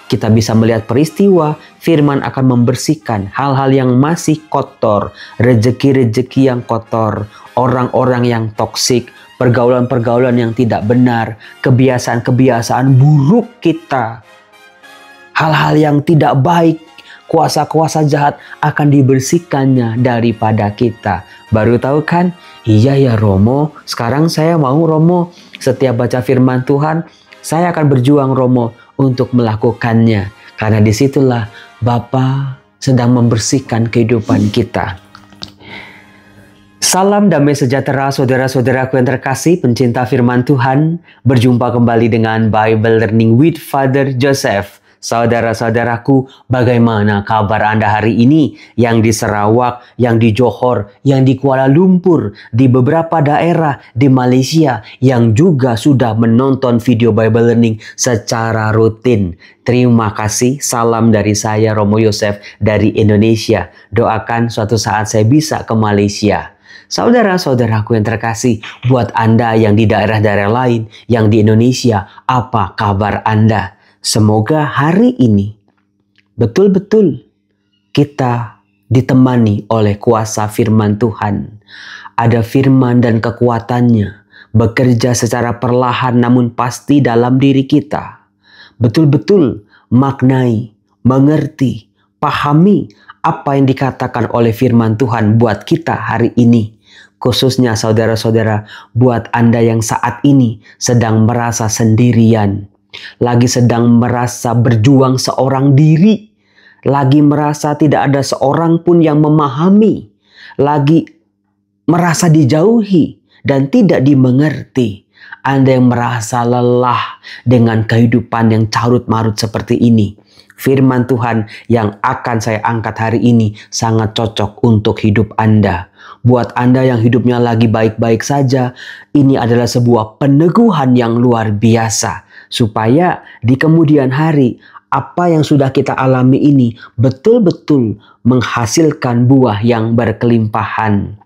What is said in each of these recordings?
kita bisa melihat peristiwa firman akan membersihkan hal-hal yang masih kotor, rejeki-rejeki yang kotor, orang-orang yang toksik, pergaulan-pergaulan yang tidak benar, kebiasaan-kebiasaan buruk kita, hal-hal yang tidak baik, kuasa-kuasa jahat akan dibersihkannya daripada kita. Baru tahu kan? Iya ya Romo, sekarang saya mau Romo, setiap baca firman Tuhan, saya akan berjuang Romo untuk melakukannya. Karena disitulah Bapa sedang membersihkan kehidupan kita. Salam damai sejahtera saudara-saudaraku yang terkasih, pencinta firman Tuhan. Berjumpa kembali dengan Bible Learning with Father Joseph. Saudara-saudaraku, bagaimana kabar Anda hari ini? Yang di Sarawak, yang di Johor, yang di Kuala Lumpur, di beberapa daerah di Malaysia, yang juga sudah menonton video Bible Learning secara rutin. Terima kasih, salam dari saya Romo Yosef dari Indonesia. Doakan suatu saat saya bisa ke Malaysia. Saudara-saudaraku yang terkasih, buat Anda yang di daerah-daerah lain, yang di Indonesia, apa kabar Anda? Semoga hari ini betul-betul kita ditemani oleh kuasa firman Tuhan. Ada firman dan kekuatannya bekerja secara perlahan namun pasti dalam diri kita. Betul-betul maknai, mengerti, pahami apa yang dikatakan oleh firman Tuhan buat kita hari ini. Khususnya saudara-saudara, buat Anda yang saat ini sedang merasa sendirian, lagi sedang merasa berjuang seorang diri, lagi merasa tidak ada seorang pun yang memahami, lagi merasa dijauhi dan tidak dimengerti. Anda yang merasa lelah dengan kehidupan yang carut-marut seperti ini, firman Tuhan yang akan saya angkat hari ini sangat cocok untuk hidup Anda. Buat Anda yang hidupnya lagi baik-baik saja, ini adalah sebuah peneguhan yang luar biasa. Supaya di kemudian hari, apa yang sudah kita alami ini betul-betul menghasilkan buah yang berkelimpahan.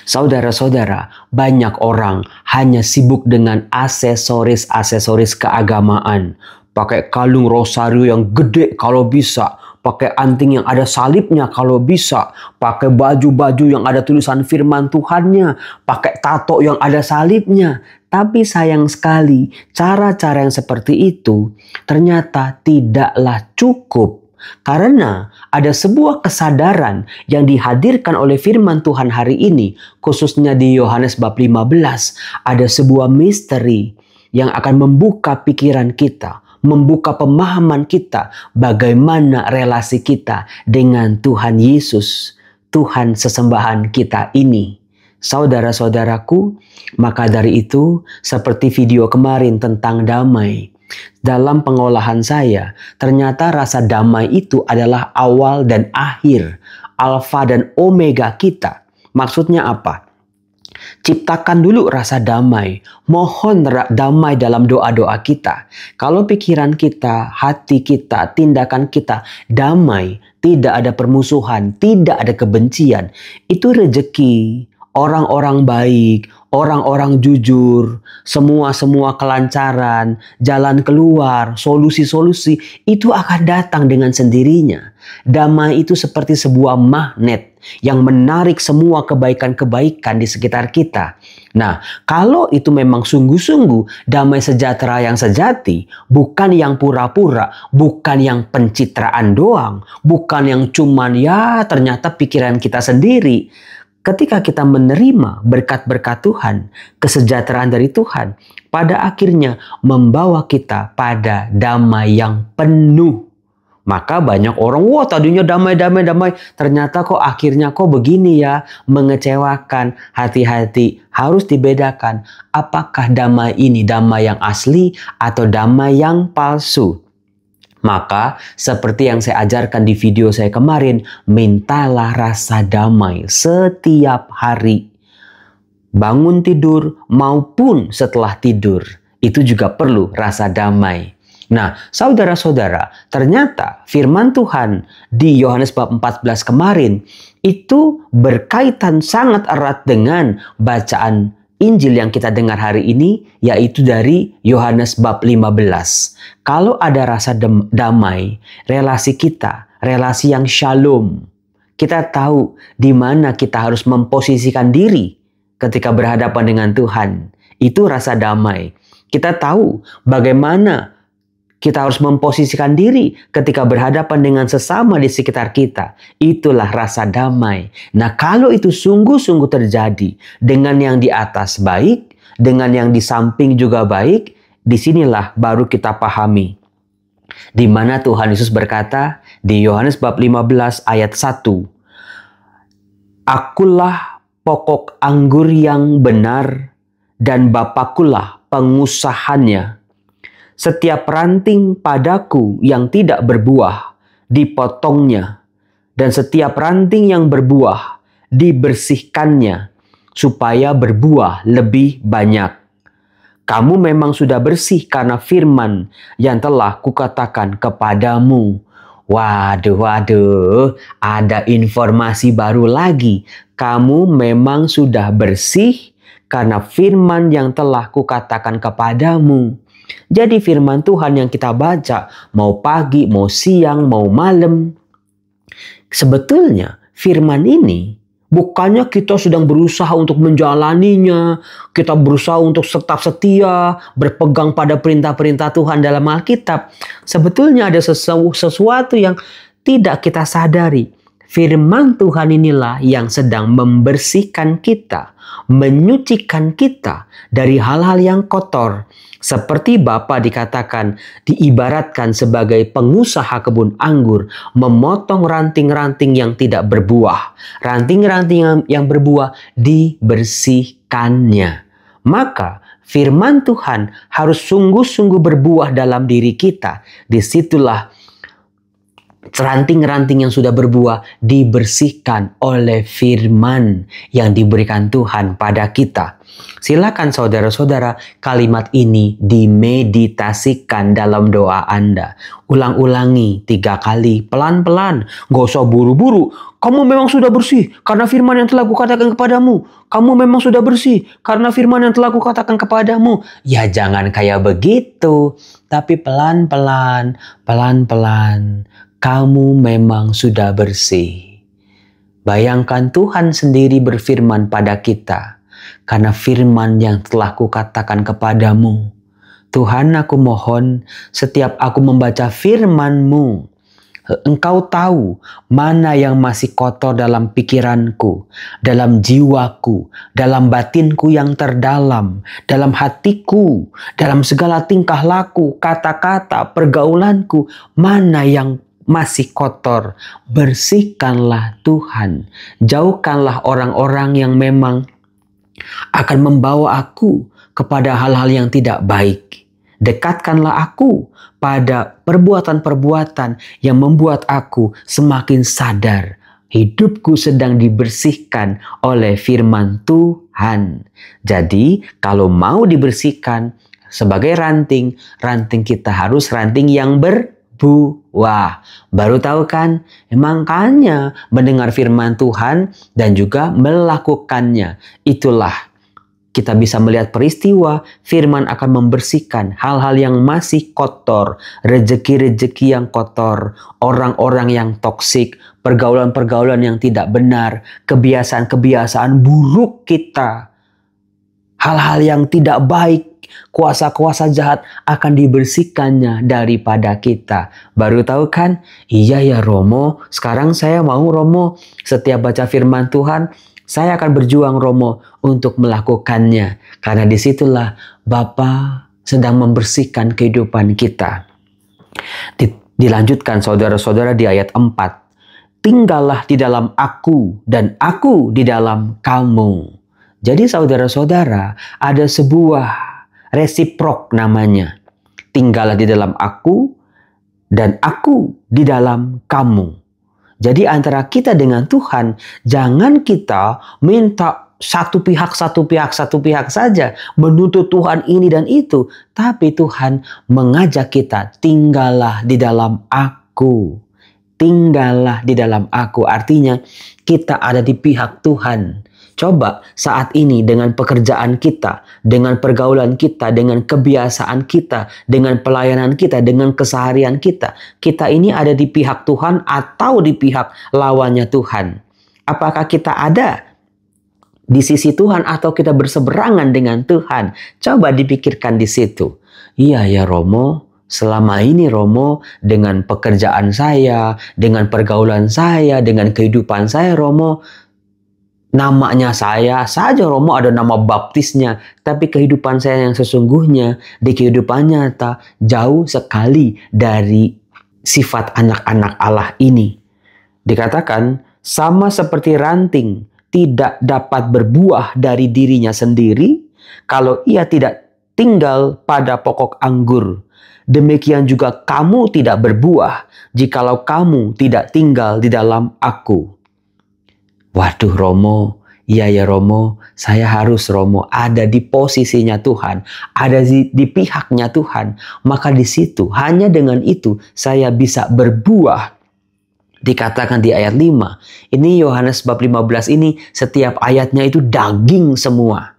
Saudara-saudara, banyak orang hanya sibuk dengan aksesoris-aksesoris keagamaan. Pakai kalung rosario yang gede kalau bisa, pakai anting yang ada salibnya kalau bisa, pakai baju-baju yang ada tulisan firman Tuhannya, pakai tato yang ada salibnya. Tapi sayang sekali, cara-cara yang seperti itu ternyata tidaklah cukup. Karena ada sebuah kesadaran yang dihadirkan oleh firman Tuhan hari ini, khususnya di Yohanes bab 15. Ada sebuah misteri yang akan membuka pikiran kita, membuka pemahaman kita bagaimana relasi kita dengan Tuhan Yesus, Tuhan sesembahan kita ini. Saudara-saudaraku, maka dari itu seperti video kemarin tentang damai, dalam pengolahan saya ternyata rasa damai itu adalah awal dan akhir, alfa dan omega kita. Maksudnya apa? Ciptakan dulu rasa damai. Mohon damai dalam doa-doa kita. Kalau pikiran kita, hati kita, tindakan kita damai, tidak ada permusuhan, tidak ada kebencian, itu rejeki, orang-orang baik, orang-orang jujur, semua kelancaran, jalan keluar, solusi-solusi, itu akan datang dengan sendirinya. Damai itu seperti sebuah magnet yang menarik semua kebaikan-kebaikan di sekitar kita. Nah, kalau itu memang sungguh-sungguh damai sejahtera yang sejati, bukan yang pura-pura, bukan yang pencitraan doang, bukan yang cuman ya ternyata pikiran kita sendiri. Ketika kita menerima berkat-berkat Tuhan, kesejahteraan dari Tuhan, pada akhirnya membawa kita pada damai yang penuh. Maka banyak orang, wah tadinya damai, ternyata kok akhirnya kok begini ya, mengecewakan. Hati-hati, harus dibedakan apakah damai ini damai yang asli atau damai yang palsu. Maka seperti yang saya ajarkan di video saya kemarin, mintalah rasa damai setiap hari. Bangun tidur maupun setelah tidur, itu juga perlu rasa damai. Nah, saudara-saudara, ternyata firman Tuhan di Yohanes bab 14 kemarin itu berkaitan sangat erat dengan bacaan Injil yang kita dengar hari ini yaitu dari Yohanes bab 15. Kalau ada rasa damai, relasi kita, relasi yang shalom, kita tahu di mana kita harus memposisikan diri ketika berhadapan dengan Tuhan. Itu rasa damai. Kita tahu bagaimana kita harus memposisikan diri ketika berhadapan dengan sesama di sekitar kita. Itulah rasa damai. Nah, kalau itu sungguh-sungguh terjadi dengan yang di atas baik, dengan yang di samping juga baik, disinilah baru kita pahami. Di mana Tuhan Yesus berkata di Yohanes bab 15 ayat 1. Akulah pokok anggur yang benar dan Bapakulah pengusahanya. Setiap ranting padaku yang tidak berbuah, dipotongnya. Dan setiap ranting yang berbuah, dibersihkannya, supaya berbuah lebih banyak. Kamu memang sudah bersih karena firman yang telah kukatakan kepadamu. Waduh, ada informasi baru lagi. Kamu memang sudah bersih karena firman yang telah kukatakan kepadamu. Jadi firman Tuhan yang kita baca, mau pagi, mau siang, mau malam. Sebetulnya firman ini bukannya kita sedang berusaha untuk menjalaninya, kita berusaha untuk tetap setia, berpegang pada perintah-perintah Tuhan dalam Alkitab. Sebetulnya ada sesuatu yang tidak kita sadari. Firman Tuhan inilah yang sedang membersihkan kita, menyucikan kita dari hal-hal yang kotor. Seperti Bapa dikatakan, diibaratkan sebagai pengusaha kebun anggur, memotong ranting-ranting yang tidak berbuah. Ranting-ranting yang berbuah dibersihkannya. Maka firman Tuhan harus sungguh-sungguh berbuah dalam diri kita. Disitulah ranting-ranting yang sudah berbuah dibersihkan oleh firman yang diberikan Tuhan pada kita. Silakan saudara-saudara, kalimat ini dimeditasikan dalam doa Anda. Ulang-ulangi 3 kali, pelan-pelan. Gak usah buru-buru. Kamu memang sudah bersih karena firman yang telah kukatakan kepadamu. Kamu memang sudah bersih karena firman yang telah kukatakan kepadamu. Ya jangan kayak begitu. Tapi pelan-pelan, pelan-pelan. Kamu memang sudah bersih. Bayangkan Tuhan sendiri berfirman pada kita. Karena firman yang telah kukatakan kepadamu. Tuhan, aku mohon setiap aku membaca firman-Mu, Engkau tahu mana yang masih kotor dalam pikiranku, dalam jiwaku, dalam batinku yang terdalam, dalam hatiku, dalam segala tingkah laku, kata-kata, pergaulanku, mana yang masih kotor. Bersihkanlah Tuhan. Jauhkanlah orang-orang yang memang akan membawa aku kepada hal-hal yang tidak baik. Dekatkanlah aku pada perbuatan-perbuatan yang membuat aku semakin sadar hidupku sedang dibersihkan oleh firman Tuhan. Jadi kalau mau dibersihkan sebagai ranting, ranting kita harus ranting yang berbuah. Baru tahu kan? Makanya mendengar firman Tuhan dan juga melakukannya. Itulah kita bisa melihat peristiwa firman akan membersihkan hal-hal yang masih kotor, rejeki-rejeki yang kotor, orang-orang yang toksik, pergaulan-pergaulan yang tidak benar, kebiasaan-kebiasaan buruk kita, hal-hal yang tidak baik, kuasa-kuasa jahat akan dibersihkannya daripada kita. Baru tahu kan? Iya ya Romo, sekarang saya mau Romo setiap baca firman Tuhan, saya akan berjuang Romo untuk melakukannya. Karena disitulah Bapa sedang membersihkan kehidupan kita. Dilanjutkan saudara-saudara di ayat 4. Tinggallah di dalam aku dan aku di dalam kamu. Jadi saudara-saudara ada sebuah resiprok namanya. Tinggallah di dalam aku dan aku di dalam kamu. Jadi antara kita dengan Tuhan, jangan kita minta satu pihak saja, menuntut Tuhan ini dan itu. Tapi Tuhan mengajak kita, tinggallah di dalam aku. Tinggallah di dalam aku. Artinya kita ada di pihak Tuhan. Coba saat ini dengan pekerjaan kita, dengan pergaulan kita, dengan kebiasaan kita, dengan pelayanan kita, dengan keseharian kita. Kita ini ada di pihak Tuhan atau di pihak lawannya Tuhan? Apakah kita ada di sisi Tuhan atau kita berseberangan dengan Tuhan? Coba dipikirkan di situ. Iya ya Romo, selama ini Romo dengan pekerjaan saya, dengan pergaulan saya, dengan kehidupan saya Romo, namanya saya saja Romo ada nama baptisnya, tapi kehidupan saya yang sesungguhnya di kehidupan nyata jauh sekali dari sifat anak-anak Allah ini. Dikatakan sama seperti ranting tidak dapat berbuah dari dirinya sendiri kalau ia tidak tinggal pada pokok anggur. Demikian juga kamu tidak berbuah jikalau kamu tidak tinggal di dalam aku. Waduh Romo, iya ya Romo, saya harus Romo ada di posisinya Tuhan, ada di pihaknya Tuhan. Maka di situ, hanya dengan itu saya bisa berbuah. Dikatakan di ayat 5, ini Yohanes bab 15 ini setiap ayatnya itu daging semua.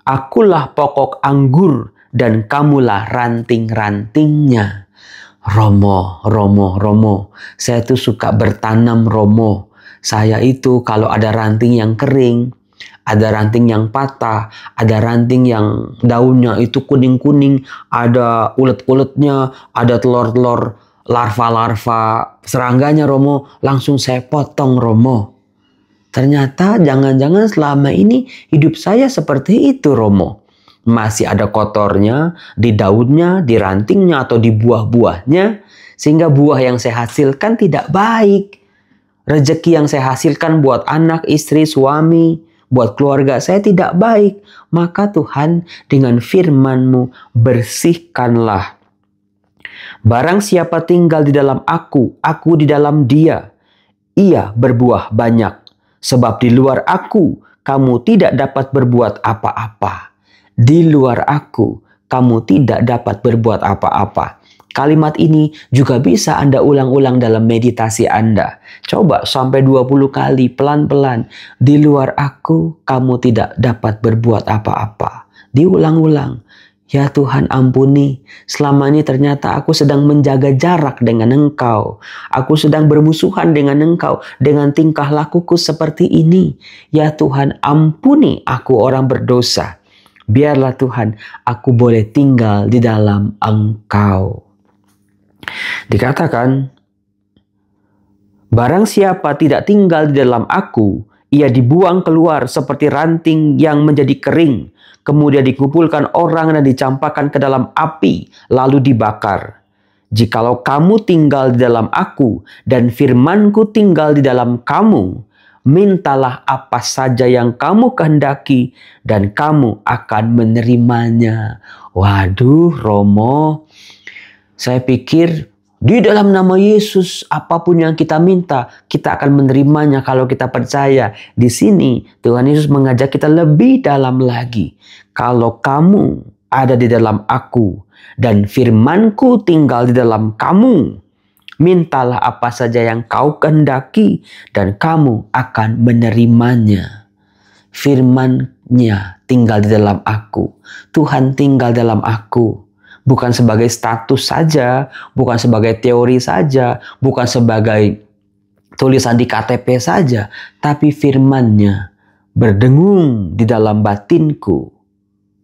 Akulah pokok anggur dan kamulah ranting-rantingnya. Romo, saya tuh suka bertanam Romo. Saya itu kalau ada ranting yang kering, ada ranting yang patah, ada ranting yang daunnya itu kuning-kuning, ada ulet-uletnya, ada telur-telur, larva-larva serangganya Romo, langsung saya potong Romo. Ternyata jangan-jangan selama ini hidup saya seperti itu Romo. Masih ada kotornya di daunnya, di rantingnya atau di buah-buahnya, sehingga buah yang saya hasilkan tidak baik. Rezeki yang saya hasilkan buat anak, istri, suami, buat keluarga saya tidak baik. Maka Tuhan dengan firman-Mu bersihkanlah. Barang siapa tinggal di dalam aku di dalam dia, ia berbuah banyak. Sebab di luar aku, kamu tidak dapat berbuat apa-apa. Di luar aku, kamu tidak dapat berbuat apa-apa. Kalimat ini juga bisa Anda ulang-ulang dalam meditasi Anda. Coba sampai 20 kali pelan-pelan. Di luar aku, kamu tidak dapat berbuat apa-apa. Diulang-ulang. Ya Tuhan ampuni, selama ini ternyata aku sedang menjaga jarak dengan Engkau. Aku sedang bermusuhan dengan Engkau dengan tingkah lakuku seperti ini. Ya Tuhan ampuni aku orang berdosa. Biarlah Tuhan aku boleh tinggal di dalam Engkau. Dikatakan, barang siapa tidak tinggal di dalam aku, ia dibuang keluar seperti ranting yang menjadi kering, kemudian dikumpulkan orang dan dicampakkan ke dalam api, lalu dibakar. Jikalau kamu tinggal di dalam aku, dan firmanku tinggal di dalam kamu, mintalah apa saja yang kamu kehendaki, dan kamu akan menerimanya. Waduh, Romo, saya pikir di dalam nama Yesus apapun yang kita minta, kita akan menerimanya kalau kita percaya. Di sini Tuhan Yesus mengajak kita lebih dalam lagi. Kalau kamu ada di dalam aku dan firmanku tinggal di dalam kamu, mintalah apa saja yang kau kehendaki dan kamu akan menerimanya. Firman-Nya tinggal di dalam aku. Tuhan tinggal dalam aku. Bukan sebagai status saja, bukan sebagai teori saja, bukan sebagai tulisan di KTP saja, tapi firman-Nya berdengung di dalam batinku.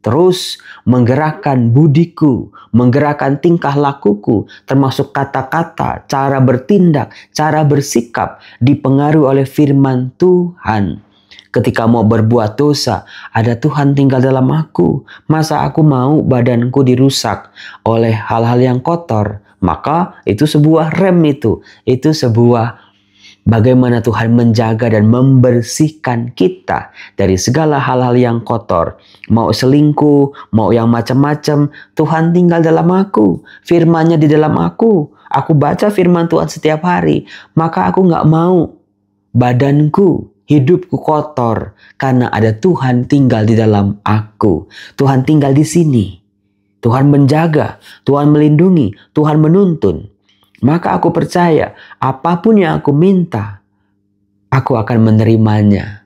Terus menggerakkan budiku, menggerakkan tingkah lakuku, termasuk kata-kata, cara bertindak, cara bersikap, dipengaruhi oleh firman Tuhan. Ketika mau berbuat dosa, ada Tuhan tinggal dalam aku. Masa aku mau badanku dirusak oleh hal-hal yang kotor? Maka itu sebuah rem itu. Itu sebuah bagaimana Tuhan menjaga dan membersihkan kita dari segala hal-hal yang kotor. Mau selingkuh, mau yang macam-macam, Tuhan tinggal dalam aku. Firman-Nya di dalam aku. Aku baca firman Tuhan setiap hari. Maka aku gak mau badanku, hidupku kotor karena ada Tuhan tinggal di dalam aku. Tuhan tinggal di sini. Tuhan menjaga, Tuhan melindungi, Tuhan menuntun. Maka aku percaya apapun yang aku minta, aku akan menerimanya.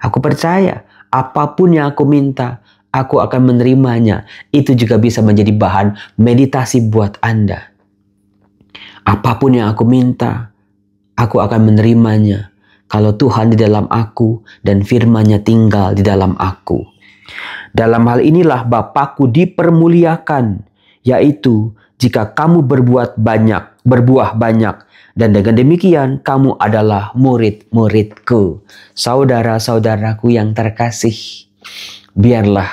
Aku percaya apapun yang aku minta, aku akan menerimanya. Itu juga bisa menjadi bahan meditasi buat Anda. Apapun yang aku minta, aku akan menerimanya. Kalau Tuhan di dalam aku dan firman-Nya tinggal di dalam aku. Dalam hal inilah Bapakku dipermuliakan, yaitu jika kamu berbuah banyak, dan dengan demikian kamu adalah murid-muridku. Saudara-saudaraku yang terkasih, biarlah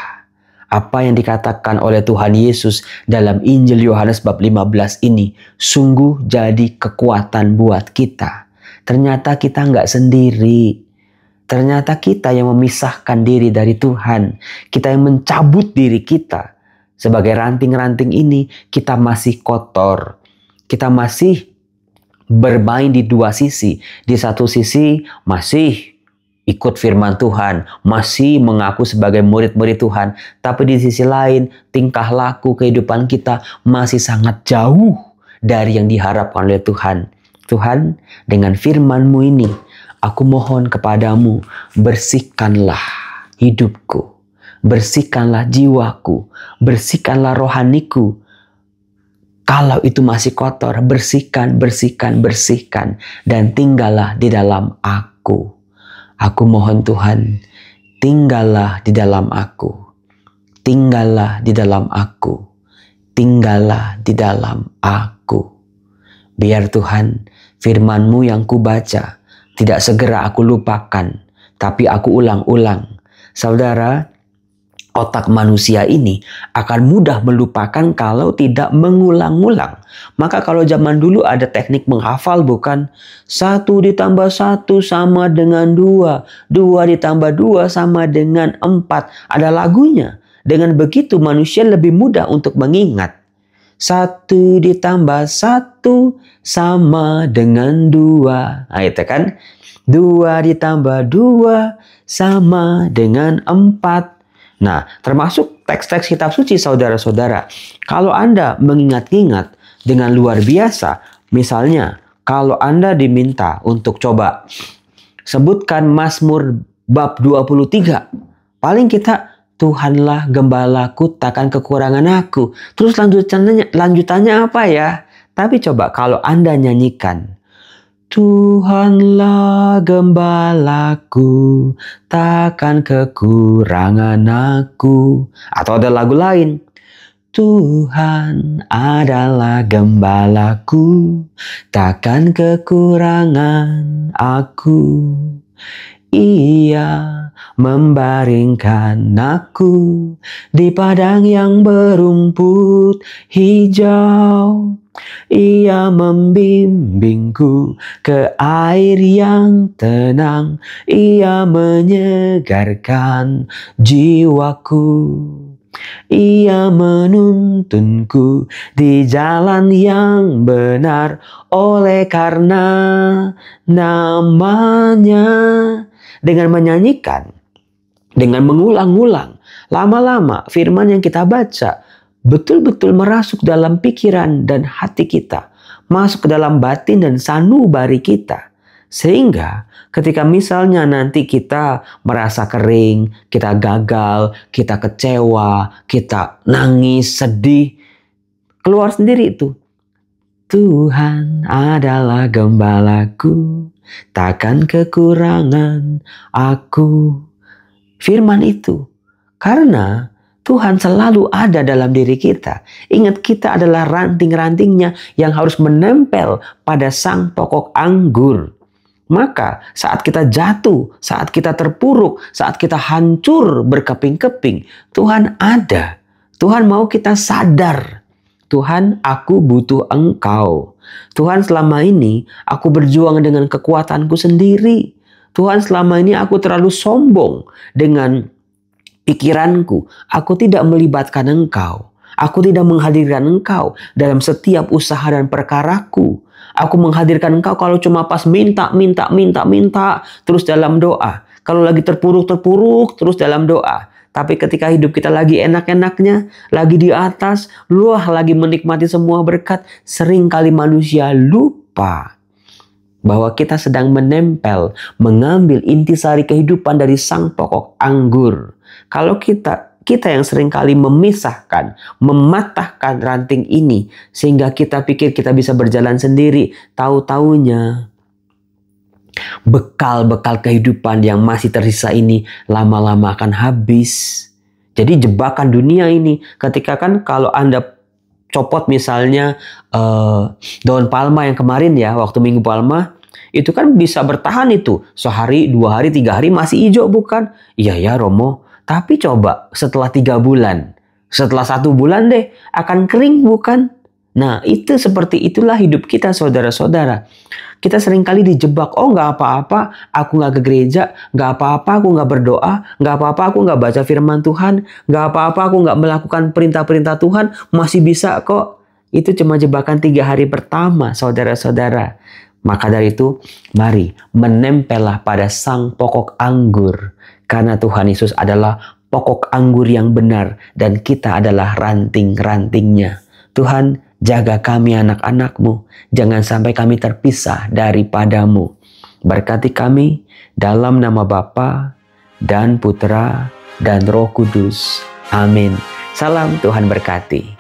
apa yang dikatakan oleh Tuhan Yesus dalam Injil Yohanes bab 15 ini sungguh jadi kekuatan buat kita. Ternyata kita nggak sendiri. Ternyata kita yang memisahkan diri dari Tuhan. Kita yang mencabut diri kita. Sebagai ranting-ranting ini, kita masih kotor. Kita masih bermain di dua sisi. Di satu sisi masih ikut firman Tuhan, masih mengaku sebagai murid-murid Tuhan. Tapi di sisi lain, tingkah laku kehidupan kita masih sangat jauh dari yang diharapkan oleh Tuhan. Tuhan, dengan firman-Mu ini, aku mohon kepadamu, bersihkanlah hidupku, bersihkanlah jiwaku, bersihkanlah rohaniku. Kalau itu masih kotor, bersihkan, dan tinggallah di dalam aku. Aku mohon Tuhan, tinggallah di dalam aku, tinggallah di dalam aku, tinggallah di dalam aku. Biar Tuhan, firman-Mu yang kubaca, tidak segera aku lupakan, tapi aku ulang-ulang. Saudara, otak manusia ini akan mudah melupakan kalau tidak mengulang-ulang. Maka kalau zaman dulu ada teknik menghafal, bukan? 1 ditambah 1 sama dengan 2. 2 ditambah 2 sama dengan 4. Ada lagunya. Dengan begitu manusia lebih mudah untuk mengingat. 1 ditambah 1 sama dengan 2. Nah itu kan. 2 ditambah 2 sama dengan 4. Nah, termasuk teks-teks kitab suci saudara-saudara. Kalau Anda mengingat-ingat dengan luar biasa, misalnya kalau Anda diminta untuk coba sebutkan Mazmur bab 23, paling kita, Tuhanlah gembalaku, takkan kekurangan aku. Terus lanjutannya apa ya? Tapi coba kalau Anda nyanyikan, Tuhanlah gembalaku, takkan kekurangan aku. Atau ada lagu lain. Tuhan adalah gembalaku, takkan kekurangan aku. Ia membaringkan aku di padang yang berumput hijau. Ia membimbingku ke air yang tenang. Ia menyegarkan jiwaku. Ia menuntunku di jalan yang benar oleh karena namanya. Dengan menyanyikan, dengan mengulang-ulang, lama-lama firman yang kita baca betul-betul merasuk dalam pikiran dan hati kita, masuk ke dalam batin dan sanubari kita. Sehingga ketika misalnya nanti kita merasa kering, kita gagal, kita kecewa, kita nangis, sedih, keluar sendiri itu. Tuhan adalah gembalaku, takkan kekurangan aku. Firman itu. Karena Tuhan selalu ada dalam diri kita. Ingat, kita adalah ranting-rantingnya yang harus menempel pada sang pokok anggur. Maka saat kita jatuh, saat kita terpuruk, saat kita hancur berkeping-keping, Tuhan ada. Tuhan mau kita sadar. Tuhan, aku butuh Engkau. Tuhan, selama ini aku berjuang dengan kekuatanku sendiri. Tuhan, selama ini aku terlalu sombong dengan pikiranku. Aku tidak melibatkan Engkau. Aku tidak menghadirkan Engkau dalam setiap usaha dan perkaraku. Aku menghadirkan Engkau kalau cuma pas minta, terus dalam doa. Kalau lagi terpuruk, terus dalam doa. Tapi ketika hidup kita lagi enak-enaknya, lagi di atas, lagi menikmati semua berkat, seringkali manusia lupa bahwa kita sedang menempel, mengambil intisari kehidupan dari sang pokok anggur. Kalau kita yang seringkali memisahkan, mematahkan ranting ini, sehingga kita pikir kita bisa berjalan sendiri, tahu-taunya bekal-bekal kehidupan yang masih tersisa ini lama-lama akan habis. Jadi jebakan dunia ini, ketika kan kalau Anda copot misalnya daun palma yang kemarin ya, waktu Minggu Palma, itu kan bisa bertahan itu. Sehari, 2 hari, 3 hari masih hijau bukan? Iya ya Romo, tapi coba setelah 3 bulan, setelah 1 bulan deh, akan kering bukan? Nah itu seperti itulah hidup kita saudara-saudara. Kita seringkali dijebak, oh nggak apa-apa, aku nggak ke gereja, nggak apa-apa, aku nggak berdoa, nggak apa-apa, aku nggak baca firman Tuhan, nggak apa-apa, aku nggak melakukan perintah-perintah Tuhan, masih bisa kok. Itu cuma jebakan 3 hari pertama, saudara-saudara. Maka dari itu, mari menempellah pada sang pokok anggur, karena Tuhan Yesus adalah pokok anggur yang benar, dan kita adalah ranting-rantingnya. Tuhan, jaga kami anak-anak-Mu, jangan sampai kami terpisah daripadamu. Berkati kami dalam nama Bapa dan Putra dan Roh Kudus. Amin. Salam, Tuhan berkati.